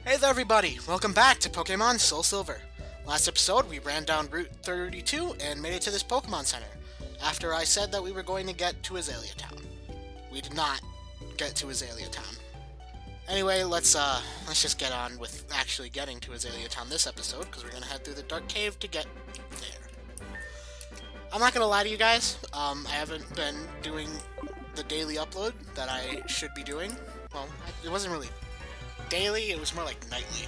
Hey there everybody, welcome back to Pokemon SoulSilver. Last episode we ran down Route 32 and made it to this Pokemon Center, after I said that we were going to get to Azalea Town. We did not get to Azalea Town. Anyway, let's just get on with actually getting to Azalea Town this episode, because we're going to head through the Dark Cave to get there. I'm not going to lie to you guys, I haven't been doing the daily upload that I should be doing. Well, it wasn't really daily, it was more like nightly.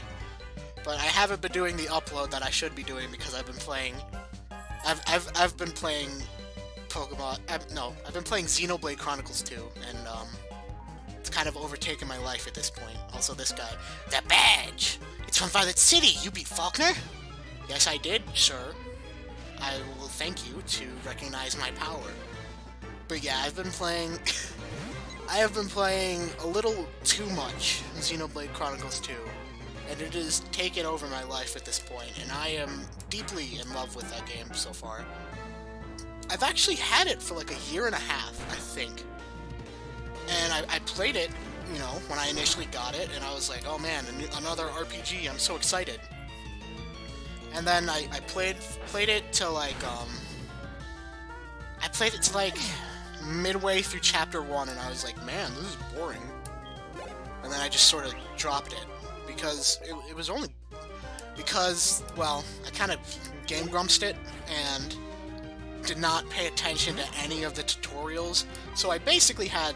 But I haven't been doing the upload that I should be doing because I've been playing... I've been playing Pokemon... I've been playing Xenoblade Chronicles 2, and it's kind of overtaken my life at this point. Also this guy. The badge! It's from Violet City! You beat Faulkner? Yes, I did, sir. I will thank you to recognize my power. But yeah, I've been playing... I have been playing a little too much Xenoblade Chronicles 2, and it has taken over my life at this point, and I am deeply in love with that game so far. I've actually had it for like a year and a half, I think. And I played it, you know, when I initially got it, and I was like, oh man, another RPG, I'm so excited. And then I played it to like, I played it to like midway through chapter 1, and I was like, man, this is boring. And then I just sort of dropped it, because it was only because, well, I kind of game grumpsed it, and did not pay attention to any of the tutorials, so I basically had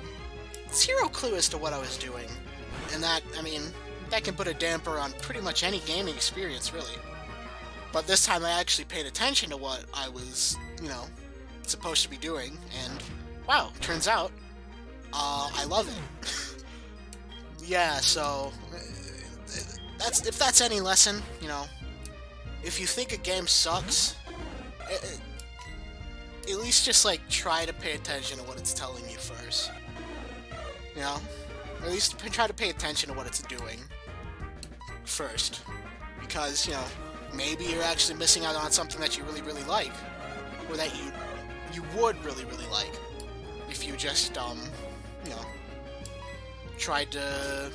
zero clue as to what I was doing. And that, I mean, that can put a damper on pretty much any gaming experience, really. But this time I actually paid attention to what I was, you know, supposed to be doing, and wow, turns out, I love it. Yeah, so, if that's any lesson, you know, if you think a game sucks, at least just, like, try to pay attention to what it's telling you first. You know? Or at least try to pay attention to what it's doing first. Because, you know, maybe you're actually missing out on something that you really, really like. Or that you would really, really like. If you just, you know, tried to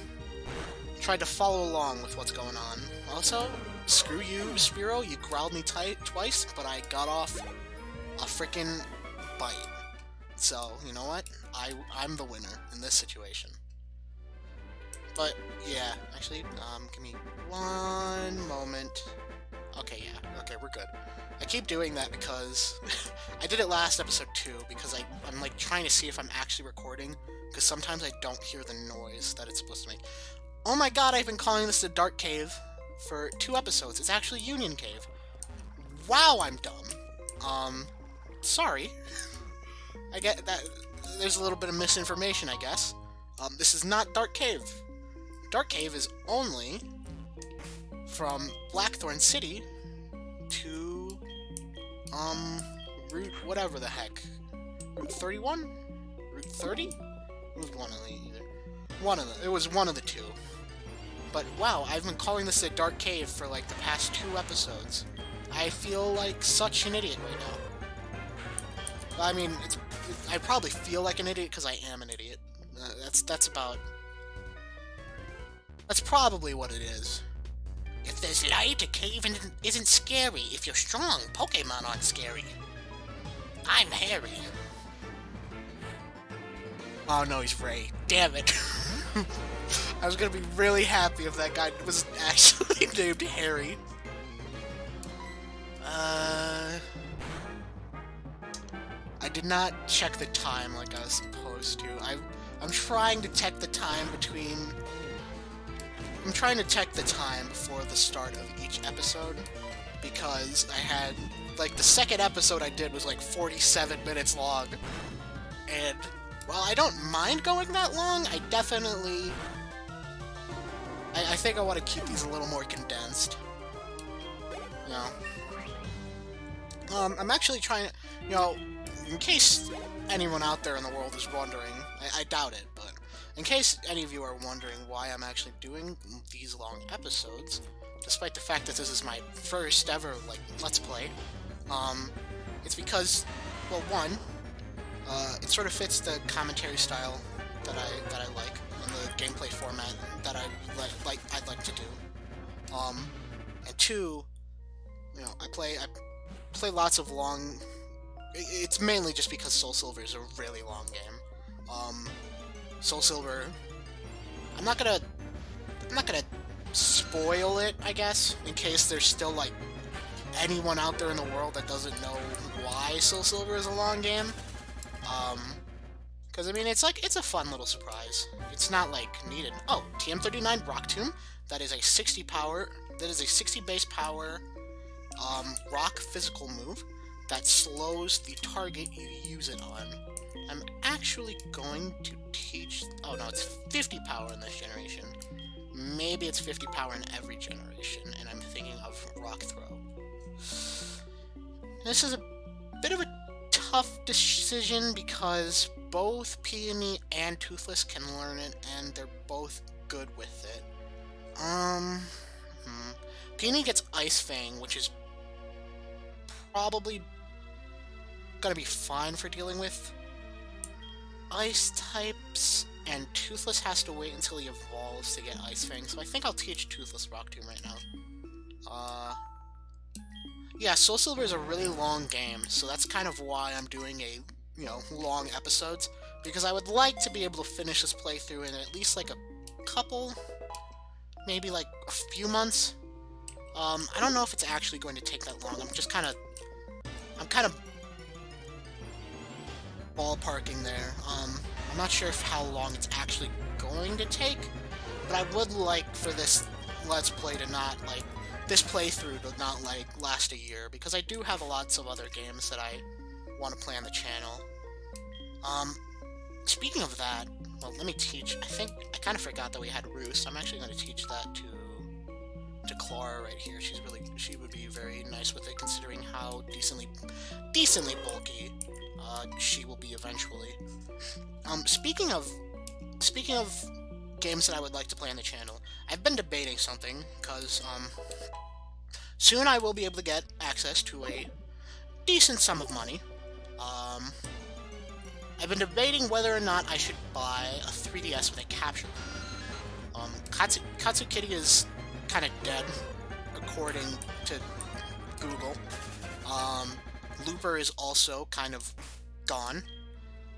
follow along with what's going on. Also, screw you, Spearow, you growled me twice, but I got off a frickin' bite. So, you know what? I'm the winner in this situation. But, yeah, actually, give me one moment. Okay, yeah, okay, we're good. I keep doing that because I did it last episode too, because I'm like trying to see if I'm actually recording, because sometimes I don't hear the noise that it's supposed to make. Oh my god, I've been calling this the Dark Cave for 2 episodes. It's actually Union Cave. Wow, I'm dumb. Sorry. I get that there's a little bit of misinformation, I guess. This is not Dark Cave. Dark Cave is only from Blackthorn City to Route whatever the heck. Route 31? Route 30? It was one of the either. It was one of the two. But wow, I've been calling this a Dark Cave for like the past 2 episodes. I feel like such an idiot right now. I mean, I probably feel like an idiot because I am an idiot. That's probably what it is. If there's light, a cave isn't scary. If you're strong, Pokemon aren't scary. I'm Harry. Oh no, he's Ray. Damn it. I was gonna be really happy if that guy was actually named Harry. I did not check the time like I was supposed to. I'm trying to check the time between... I'm trying to check the time before the start of each episode, because I had, like, the second episode I did was like 47 minutes long, and while I don't mind going that long, I definitely... I think I want to keep these a little more condensed. You know? I'm actually trying to, you know, in case anyone out there in the world is wondering, I doubt it, but in case any of you are wondering why I'm actually doing these long episodes, despite the fact that this is my first ever, like, Let's Play, it's because, well, one, it sort of fits the commentary style that I like, and the gameplay format that I'd like to do. And two, you know, I play lots of long. It's mainly just because SoulSilver is a really long game. SoulSilver. I'm not gonna spoil it, I guess, in case there's still like anyone out there in the world that doesn't know why SoulSilver is a long game. Because I mean, it's a fun little surprise. It's not like needed. Oh, TM39 Rock Tomb. That is a 60 power. That is a 60 base power. Rock physical move that slows the target you use it on. I'm actually going to teach... Oh no, it's 50 power in this generation. Maybe it's 50 power in every generation, and I'm thinking of Rock Throw. This is a bit of a tough decision because both Peony and Toothless can learn it, and they're both good with it. Peony gets Ice Fang, which is probably gonna be fine for dealing with ice types, and Toothless has to wait until he evolves to get Ice Fang, so I think I'll teach Toothless Rock Tomb right now. Yeah, SoulSilver is a really long game, so that's kind of why I'm doing long episodes, because I would like to be able to finish this playthrough in at least like a couple, maybe like a few months. I don't know if it's actually going to take that long. I'm kind of ballparking there. I'm not sure how long it's actually going to take, but I would like for this Let's Play to not, like, this playthrough to not, like, last a year, because I do have lots of other games that I want to play on the channel. Speaking of that, well, let me teach, I kind of forgot that we had Roost. I'm actually going to teach that to Clara right here. She would be very nice with it, considering how decently bulky she will be eventually. Speaking of games that I would like to play on the channel, I've been debating something, because soon I will be able to get access to a decent sum of money. I've been debating whether or not I should buy a 3DS with a capture card. Katsukitty is kind of dead, according to Google. Looper is also kind of gone,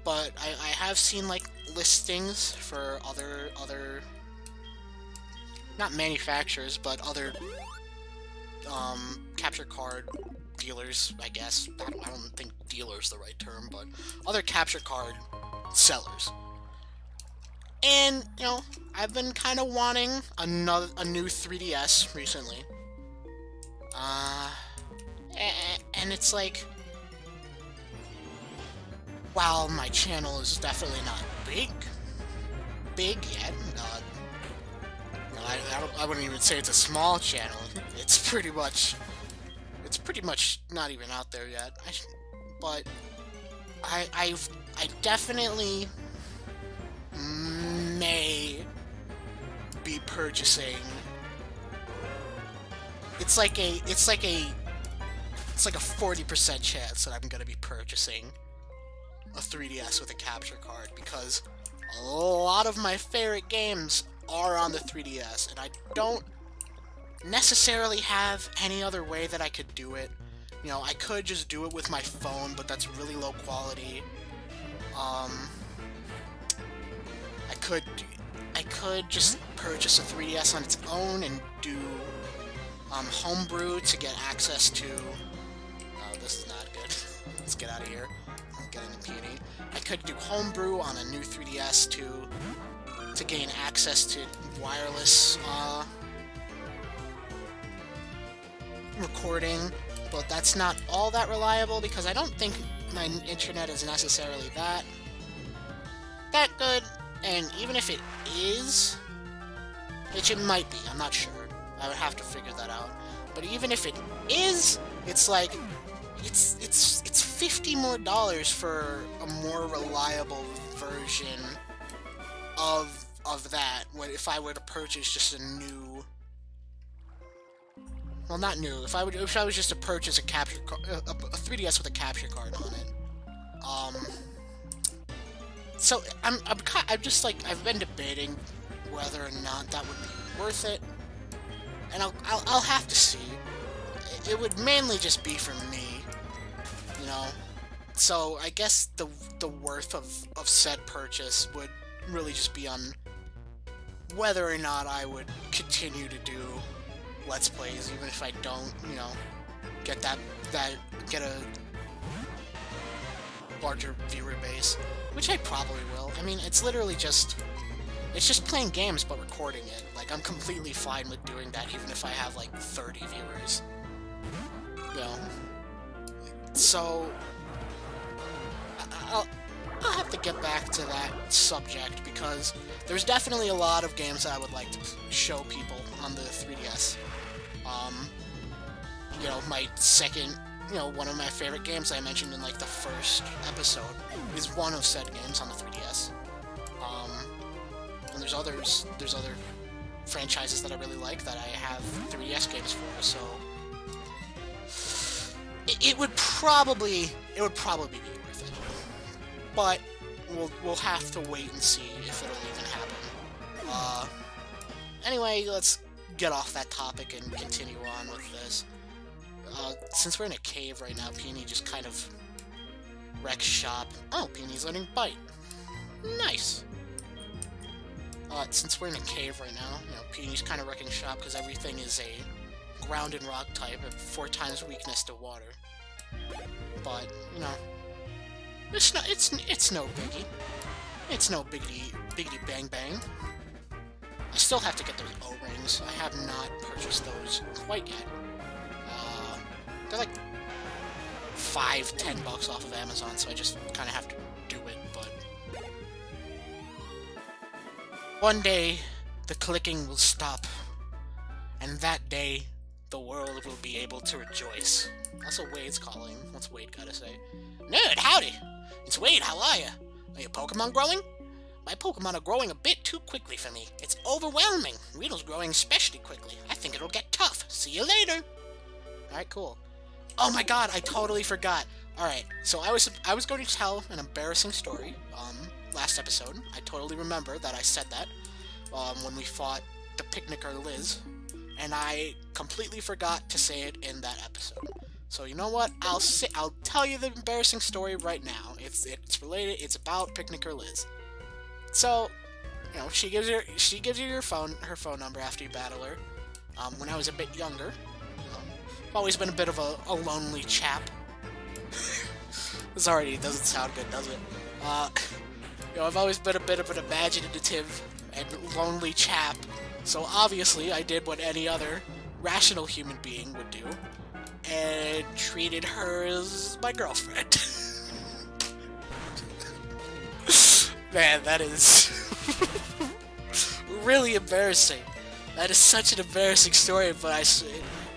but I have seen like listings for other not manufacturers, but other capture card dealers, I guess. I don't think dealer is the right term, but other capture card sellers. And, you know, I've been kind of wanting a new 3DS recently. And it's like, while my channel is definitely not big yet, I wouldn't even say it's a small channel. It's pretty much not even out there yet. But I definitely may be purchasing. It's like a 40% chance that I'm gonna be purchasing a 3DS with a capture card, because a lot of my favorite games are on the 3DS, and I don't necessarily have any other way that I could do it. You know, I could just do it with my phone, but that's really low quality. I could just purchase a 3DS on its own and do homebrew to get access to... Oh, this is not good. Let's get out of here. I'm getting puny. I could do homebrew on a new 3DS to gain access to wireless recording, but that's not all that reliable, because I don't think my internet is necessarily that good, and even if it is, which it might be, I'm not sure, I would have to figure that out, but even if it is, it's like, it's $50 more for a more reliable version of that, if I were to purchase just a new... Well, not new. If I was just to purchase a capture card, a 3DS with a capture card on it. So I'm just like, I've been debating whether or not that would be worth it, and I'll have to see. It would mainly just be for me, you know. So I guess the worth of said purchase would really just be on whether or not I would continue to do Let's Plays, even if I don't, you know, get get a larger viewer base, which I probably will. I mean, it's literally just, it's just playing games but recording it. Like, I'm completely fine with doing that, even if I have like 30 viewers. You know, so I'll have to get back to that subject, because there's definitely a lot of games that I would like to show people on the 3DS. You know, my second, you know, one of my favorite games I mentioned in like the first episode is one of said games on the 3DS. And there's other franchises that I really like that I have 3DS games for, so it would probably be worth it. But we'll have to wait and see if it'll even happen. Anyway, let's get off that topic and continue on with this. Since we're in a cave right now, Peony just kind of wrecks shop. Oh, Peony's learning Bite. Nice. Since we're in a cave right now, you know, Peony's kind of wrecking shop because everything is a ground and rock type at 4 times weakness to water. But, you know, it's no biggie. It's no biggity bang bang. I still have to get those O-rings. I have not purchased those quite yet. They're like $5-10 off of Amazon, so I just kind of have to do it, but one day the clicking will stop, and that day the world will be able to rejoice. That's what Wade's calling. What's Wade gotta say? Nerd, howdy! It's Wade, how are ya? Are your Pokemon growing? My Pokemon are growing a bit too quickly for me. It's overwhelming. Riddle's growing especially quickly. I think it'll get tough. See you later! Alright, cool. Oh my god, I totally forgot. Alright, so I was going to tell an embarrassing story, last episode. I totally remember that I said that, when we fought the Picnicker Liz, and I completely forgot to say it in that episode. So you know what? I'll tell you the embarrassing story right now. It's related. It's about Picnicker Liz. So, you know, she gives you her phone number after you battle her. When I was a bit younger, I've always been a bit of a lonely chap. This already doesn't sound good, does it? You know, I've always been a bit of an imaginative and lonely chap, so obviously I did what any other rational human being would do, and treated her as my girlfriend. Man, that is really embarrassing. That is such an embarrassing story, but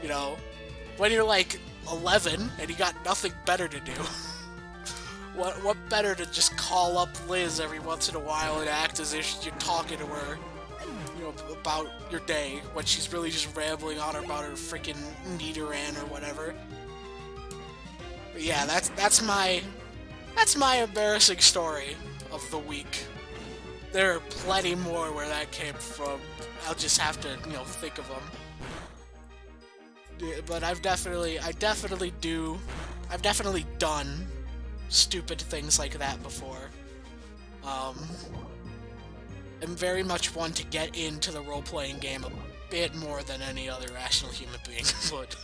you know, when you're like 11 and you got nothing better to do, what better to just call up Liz every once in a while and act as if you're talking to her, you know, about your day, when she's really just rambling on about her freaking Nidoran or whatever. But yeah, that's my embarrassing story of the week. There are plenty more where that came from. I'll just have to, you know, think of them. Yeah, but I've definitely done stupid things like that before. I'm very much one to get into the role-playing game a bit more than any other rational human being would.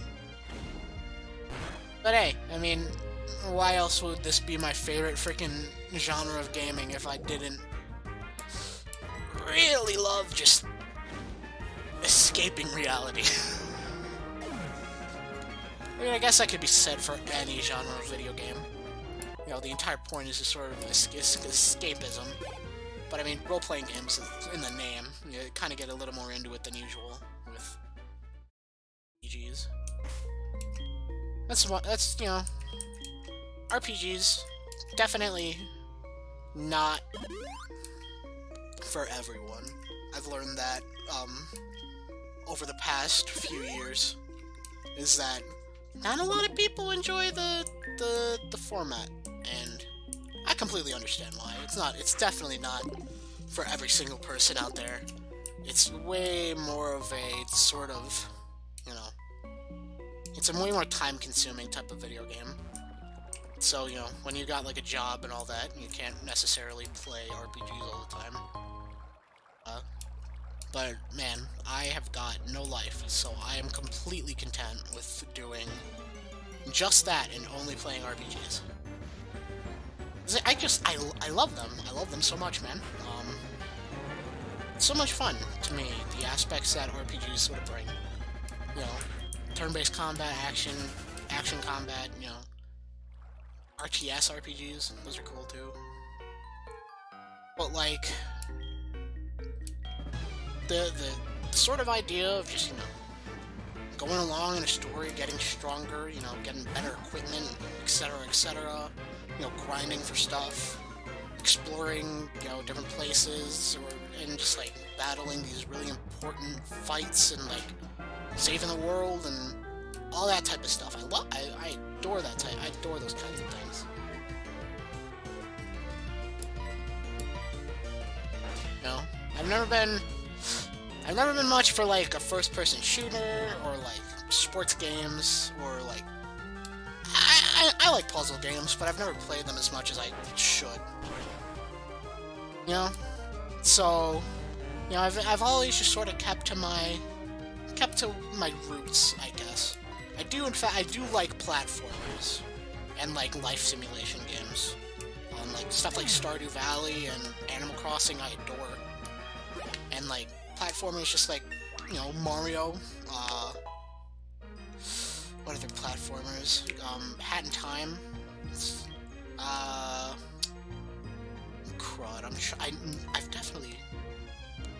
But hey, I mean, why else would this be my favorite freaking genre of gaming if I didn't really love just escaping reality? I mean, I guess that could be said for any genre of video game. You know, the entire point is just sort of escapism. But I mean, role-playing games is in the name. You kind of get a little more into it than usual with RPGs. That's, you know, RPGs, definitely not for everyone. I've learned that, over the past few years, is that not a lot of people enjoy the format, and I completely understand why. It's definitely not for every single person out there. It's way more of a sort of you know, it's a way more time-consuming type of video game. So, you know, when you got, like, a job and all that, you can't necessarily play RPGs all the time. But, man, I have got no life, so I am completely content with doing just that and only playing RPGs. I love them. I love them so much, man. It's so much fun, to me, the aspects that RPGs sort of bring. You know, turn-based combat, action combat, you know, RTS RPGs, those are cool too. But like, the sort of idea of just, you know, going along in a story, getting stronger, you know, getting better equipment, etc., etc., you know, grinding for stuff, exploring, you know, different places, and just like battling these really important fights and like saving the world and all that type of stuff. I adore that type. I adore those kinds of things. You know, I've never been much for like a first-person shooter or like sports games or like. I like puzzle games, but I've never played them as much as I should. You know, so you know, I've always just sort of kept to my roots, I guess. I do like platformers and like life simulation games. Like stuff like Stardew Valley and Animal Crossing I adore. And like platformers just like, you know, Mario, what other platformers? Hat in Time. Crud,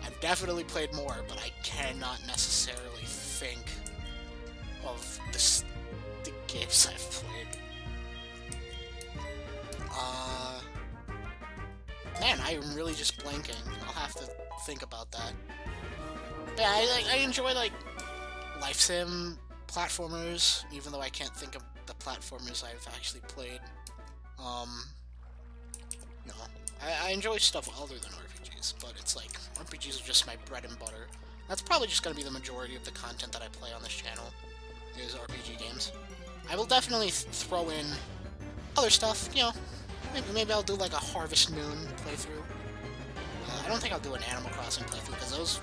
I've definitely played more, but I cannot necessarily think of the games I've played. Man, I am really just blanking. I'll have to think about that. Yeah, I enjoy, like, life sim platformers, even though I can't think of the platformers I've actually played. No, I enjoy stuff other than RPGs, but it's like, RPGs are just my bread and butter. That's probably just gonna be the majority of the content that I play on this channel, is RPG games. I will definitely throw in other stuff, you know. Maybe I'll do like a Harvest Moon playthrough. I don't think I'll do an Animal Crossing playthrough, because those...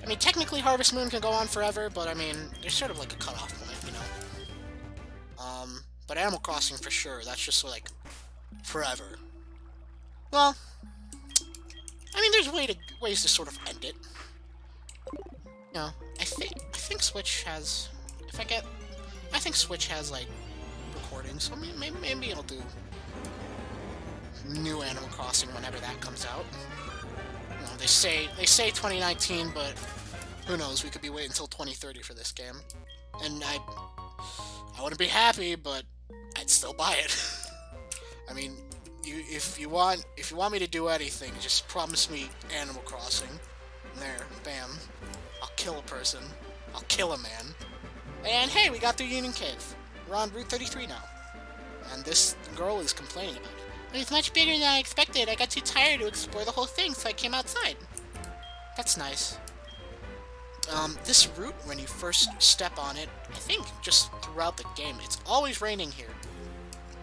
I mean, technically Harvest Moon can go on forever, but I mean, there's sort of like a cutoff point, you know? But Animal Crossing for sure, that's just like, forever. Well, I mean, there's ways to sort of end it. You know, I think Switch has... I think Switch has, like, recording, so maybe it'll do new Animal Crossing whenever that comes out. You know, they say 2019, but who knows? We could be waiting until 2030 for this game, and I wouldn't be happy, but I'd still buy it. I mean, if you want me to do anything, just promise me Animal Crossing. There, bam. I'll kill a person. I'll kill a man. And hey, we got through Union Cave. We're on Route 33 now. And this girl is complaining about it. It was much bigger than I expected. I got too tired to explore the whole thing, so I came outside. That's nice. This route, when you first step on it, I think just throughout the game, it's always raining here.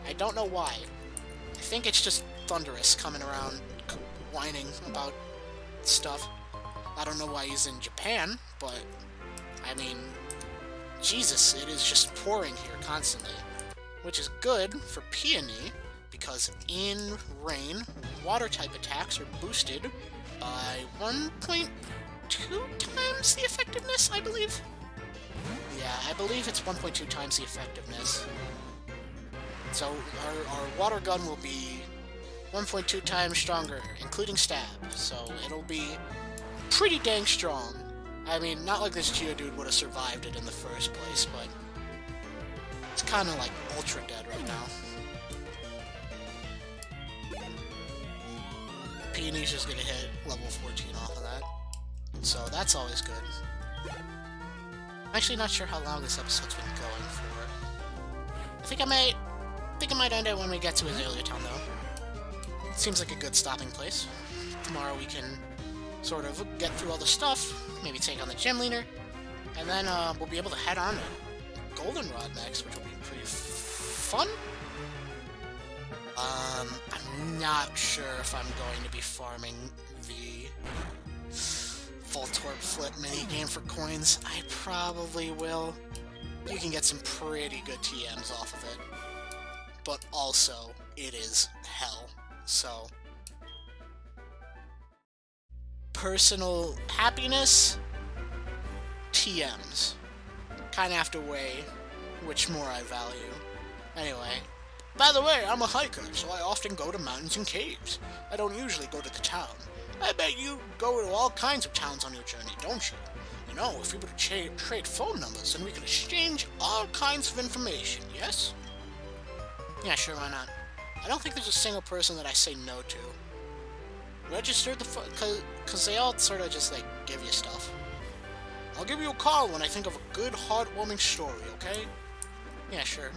I don't know why. I think it's just Thunderous coming around, whining about stuff. I don't know why he's in Japan, but, I mean, Jesus, it is just pouring here constantly. Which is good for Peony, because in rain, water-type attacks are boosted by 1.2 times the effectiveness, I believe? Yeah, I believe it's 1.2 times the effectiveness. So our water gun will be 1.2 times stronger, including stab, so it'll be pretty dang strong. I mean, not like this Geodude would have survived it in the first place, but it's kind of like ultra dead right now. Peony's just gonna hit level 14 off of that, so that's always good. I'm actually not sure how long this episode's been going for. I think I might end it when we get to Azalea Town, though. It seems like a good stopping place. Tomorrow we can sort of get through all the stuff, maybe take on the gym leader, And then we'll be able to head on to Goldenrod next, which will be pretty fun. I'm not sure if I'm going to be farming the Voltorb Flip minigame for coins. I probably will. You can get some pretty good TMs off of it. But also, it is hell. So, personal happiness, TMs. Kind of have to weigh which more I value. Anyway, by the way, I'm a hiker, so I often go to mountains and caves. I don't usually go to the town. I bet you go to all kinds of towns on your journey, don't you? You know, if we were to trade phone numbers, then we could exchange all kinds of information, yes? Yeah, sure, why not? I don't think there's a single person that I say no to. Register the cause they all sort of just, like, give you stuff. I'll give you a call when I think of a good, heartwarming story, okay? Yeah, sure.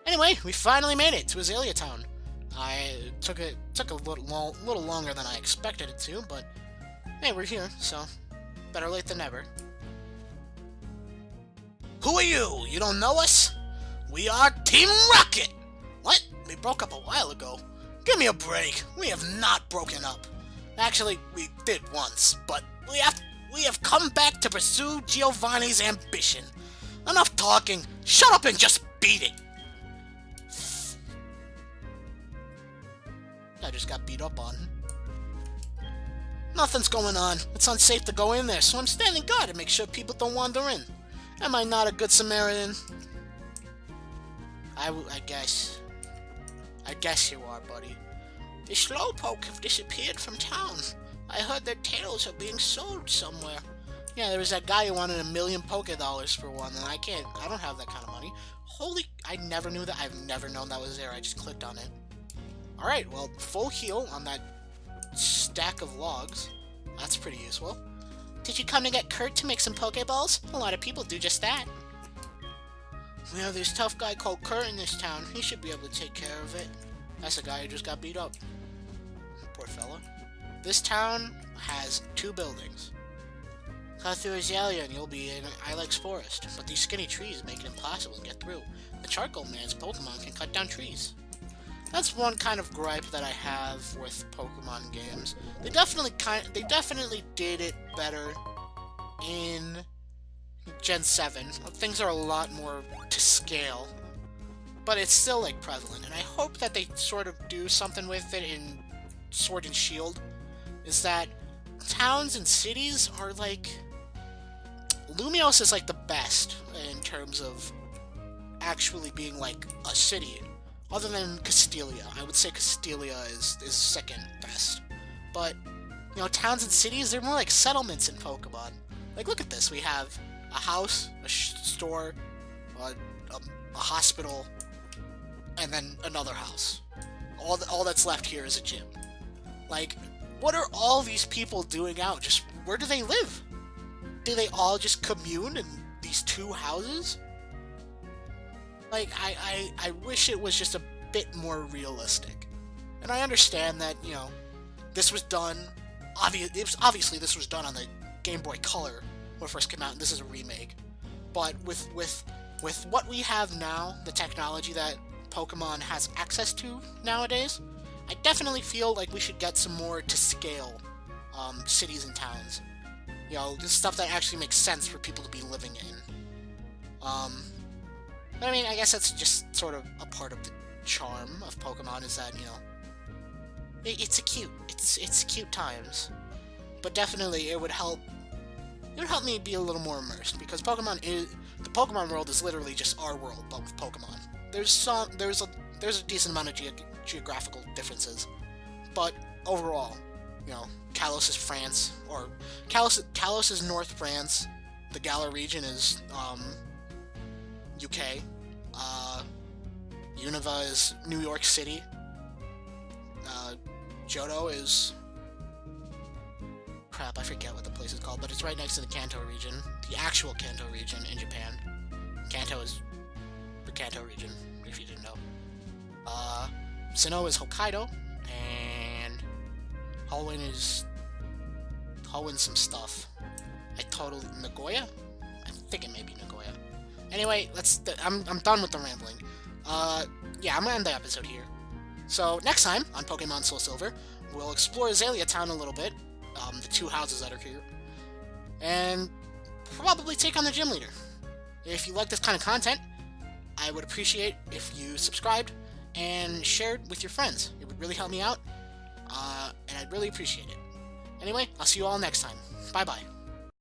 Anyway, we finally made it to Azalea Town. It took a little longer than I expected it to, but hey, we're here, so better late than never. Who are you? You don't know us? We are Team Rocket! What? We broke up a while ago. Give me a break. We have not broken up. Actually, we did once, but we have come back to pursue Giovanni's ambition. Enough talking. Shut up and just beat it. I just got beat up on. Nothing's going on. It's unsafe to go in there, so I'm standing guard to make sure people don't wander in. Am I not a good Samaritan? I guess. I guess you are, buddy. The Slowpoke have disappeared from town. I heard their tails are being sold somewhere. Yeah, there was that guy who wanted $1 million Poké Dollars for one, and I don't have that kind of money. Holy, I never knew that. I've never known that was there. I just clicked on it. Alright, well, full heal on that stack of logs. That's pretty useful. Did you come to get Kurt to make some Pokeballs? A lot of people do just that. We have this tough guy called Kurt in this town. He should be able to take care of it. That's the guy who just got beat up. Poor fella. This town has 2 buildings. Cut through Azalea and you'll be in Ilex Forest, but these skinny trees make it impossible to get through. The Charcoal Man's Pokemon can cut down trees. That's one kind of gripe that I have with Pokemon games. They definitely did it better in Gen 7. Things are a lot more to scale, but it's still like prevalent, and I hope that they sort of do something with it in Sword and Shield. Is that towns and cities are like... Lumios is like the best in terms of actually being like a city. Other than Castelia. I would say Castelia is second best. But, you know, towns and cities, they're more like settlements in Pokemon. Like, look at this. We have a house, a store, a hospital, and then another house. All that's left here is a gym. Like, what are all these people doing out? Just, where do they live? Do they all just commune in these 2 houses? Like, I wish it was just a bit more realistic. And I understand that, you know, this was done... Obviously, this was done on the Game Boy Color when it first came out, and this is a remake. But with what we have now, the technology that Pokemon has access to nowadays, I definitely feel like we should get some more to scale cities and towns. You know, this stuff that actually makes sense for people to be living in. I mean, I guess that's just sort of a part of the charm of Pokemon, is that, you know, it's cute times. But definitely it would help me be a little more immersed, because the Pokemon world is literally just our world, but with Pokemon. There's a decent amount of geographical differences, but overall, you know, Kalos is France, or Kalos is North France, the Galar region is UK, Unova is New York City, Johto is... crap, I forget what the place is called, but it's right next to the Kanto region, the actual Kanto region in Japan. Kanto is the Kanto region, if you didn't know. Sinnoh is Hokkaido, and Halwyn is some stuff. Nagoya? I think it may be Nagoya. Anyway, I'm done with the rambling. Yeah, I'm gonna end the episode here. So, next time on Pokemon SoulSilver, we'll explore Azalea Town a little bit, the 2 houses that are here, and probably take on the gym leader. If you like this kind of content, I would appreciate if you subscribed and shared with your friends. It would really help me out, and I'd really appreciate it. Anyway, I'll see you all next time. Bye-bye.